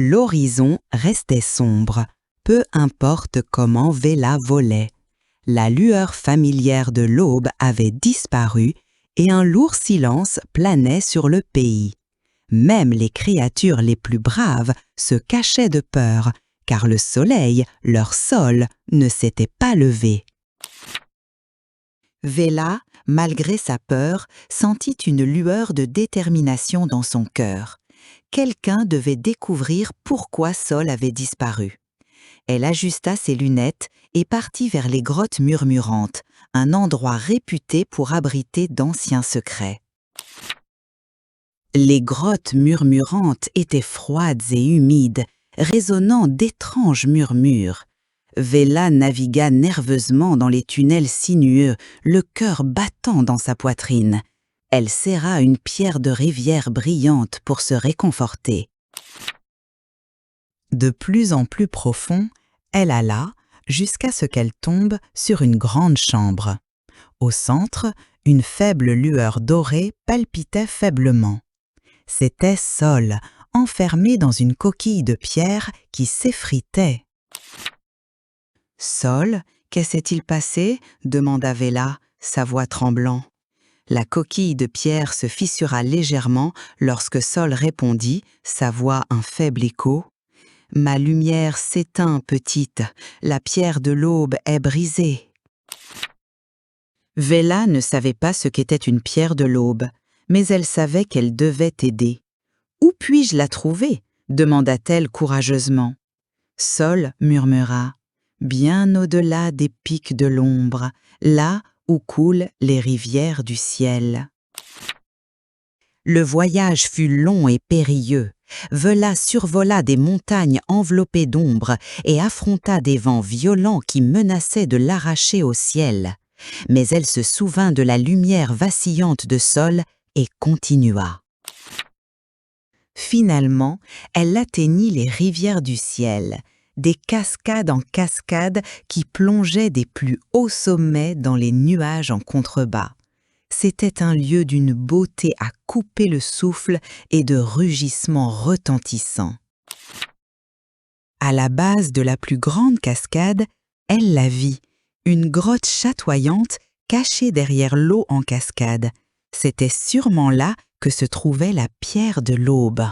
L'horizon restait sombre, peu importe comment Vela volait. La lueur familière de l'aube avait disparu et un lourd silence planait sur le pays. Même les créatures les plus braves se cachaient de peur, car le soleil, leur sol, ne s'était pas levé. Vela, malgré sa peur, sentit une lueur de détermination dans son cœur. Quelqu'un devait découvrir pourquoi Sol avait disparu. Elle ajusta ses lunettes et partit vers les grottes murmurantes, un endroit réputé pour abriter d'anciens secrets. Les grottes murmurantes étaient froides et humides, résonnant d'étranges murmures. Vela navigua nerveusement dans les tunnels sinueux, le cœur battant dans sa poitrine. Elle serra une pierre de rivière brillante pour se réconforter. De plus en plus profond, elle alla jusqu'à ce qu'elle tombe sur une grande chambre. Au centre, une faible lueur dorée palpitait faiblement. C'était Sol, enfermé dans une coquille de pierre qui s'effritait. « Sol, que s'est-il passé ?» demanda Vela, sa voix tremblant. La coquille de pierre se fissura légèrement lorsque Sol répondit, sa voix un faible écho. « Ma lumière s'éteint, petite, la pierre de l'aube est brisée. » Vela ne savait pas ce qu'était une pierre de l'aube, mais elle savait qu'elle devait aider. « Où puis-je la trouver ?» demanda-t-elle courageusement. Sol murmura. « Bien au-delà des pics de l'ombre, là où coulent les rivières du ciel. » Le voyage fut long et périlleux. Vela survola des montagnes enveloppées d'ombre et affronta des vents violents qui menaçaient de l'arracher au ciel. Mais elle se souvint de la lumière vacillante de Sol et continua. Finalement, elle atteignit les rivières du ciel, des cascades en cascades qui plongeaient des plus hauts sommets dans les nuages en contrebas. C'était un lieu d'une beauté à couper le souffle et de rugissements retentissants. À la base de la plus grande cascade, elle la vit, une grotte chatoyante cachée derrière l'eau en cascade. C'était sûrement là que se trouvait la pierre de l'aube.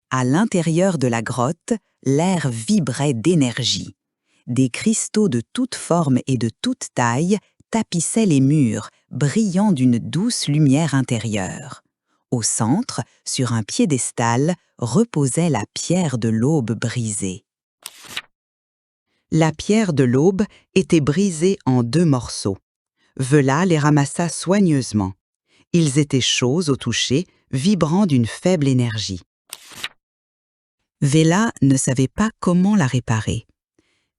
À l'intérieur de la grotte, l'air vibrait d'énergie. Des cristaux de toutes formes et de toutes tailles tapissaient les murs, brillant d'une douce lumière intérieure. Au centre, sur un piédestal, reposait la pierre de l'aube brisée. La pierre de l'aube était brisée en 2 morceaux. Vela les ramassa soigneusement. Ils étaient chauds au toucher, vibrant d'une faible énergie. Vela ne savait pas comment la réparer.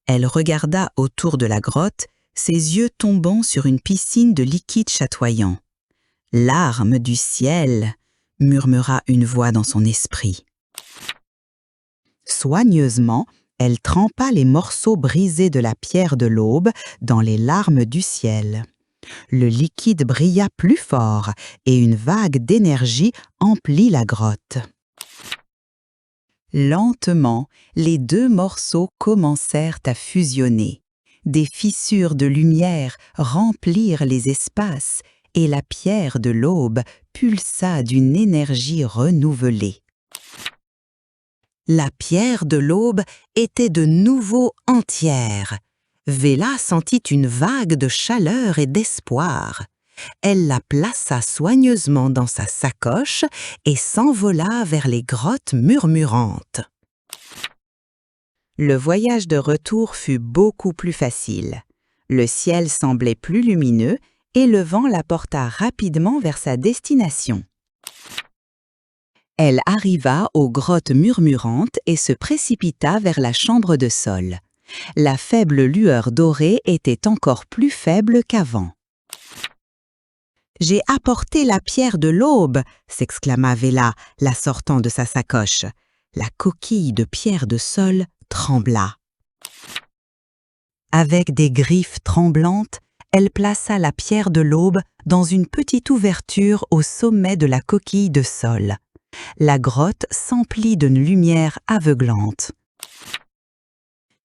Elle regarda autour de la grotte, ses yeux tombant sur une piscine de liquide chatoyant. « Larmes du ciel !» murmura une voix dans son esprit. Soigneusement, elle trempa les morceaux brisés de la pierre de l'aube dans les larmes du ciel. Le liquide brilla plus fort et une vague d'énergie emplit la grotte. Lentement, les 2 morceaux commencèrent à fusionner. Des fissures de lumière remplirent les espaces et la pierre de l'aube pulsa d'une énergie renouvelée. La pierre de l'aube était de nouveau entière. Vela sentit une vague de chaleur et d'espoir. Elle la plaça soigneusement dans sa sacoche et s'envola vers les grottes murmurantes. Le voyage de retour fut beaucoup plus facile. Le ciel semblait plus lumineux et le vent la porta rapidement vers sa destination. Elle arriva aux grottes murmurantes et se précipita vers la chambre de Sol. La faible lueur dorée était encore plus faible qu'avant. « J'ai apporté la pierre de l'aube !» s'exclama Vela, la sortant de sa sacoche. La coquille de pierre de Sol trembla. Avec des griffes tremblantes, elle plaça la pierre de l'aube dans une petite ouverture au sommet de la coquille de Sol. la grotte s'emplit d'une lumière aveuglante.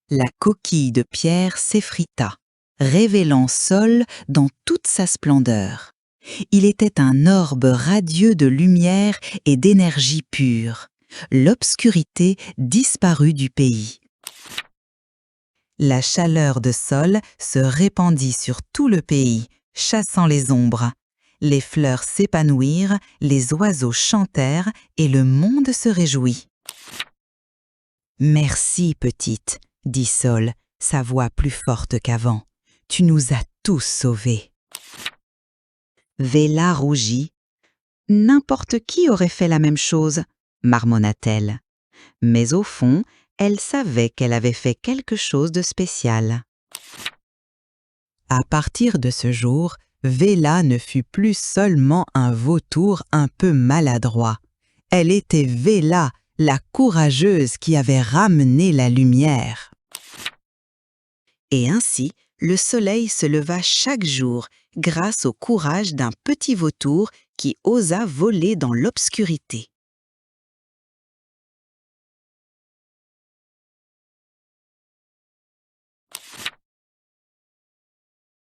La coquille de pierre s'effrita, révélant Sol dans toute sa splendeur. Il était un orbe radieux de lumière et d'énergie pure. L'obscurité disparut du pays. La chaleur de Sol se répandit sur tout le pays, chassant les ombres. Les fleurs s'épanouirent, les oiseaux chantèrent et le monde se réjouit. « Merci, petite, » dit Sol, sa voix plus forte qu'avant. « Tu nous as tous sauvés. » Véla rougit. « N'importe qui aurait fait la même chose, » marmonna-t-elle. Mais au fond, elle savait qu'elle avait fait quelque chose de spécial. À partir de ce jour, Véla ne fut plus seulement un vautour un peu maladroit. Elle était Véla, la courageuse qui avait ramené la lumière. Et ainsi, le soleil se leva chaque jour grâce au courage d'un petit vautour qui osa voler dans l'obscurité.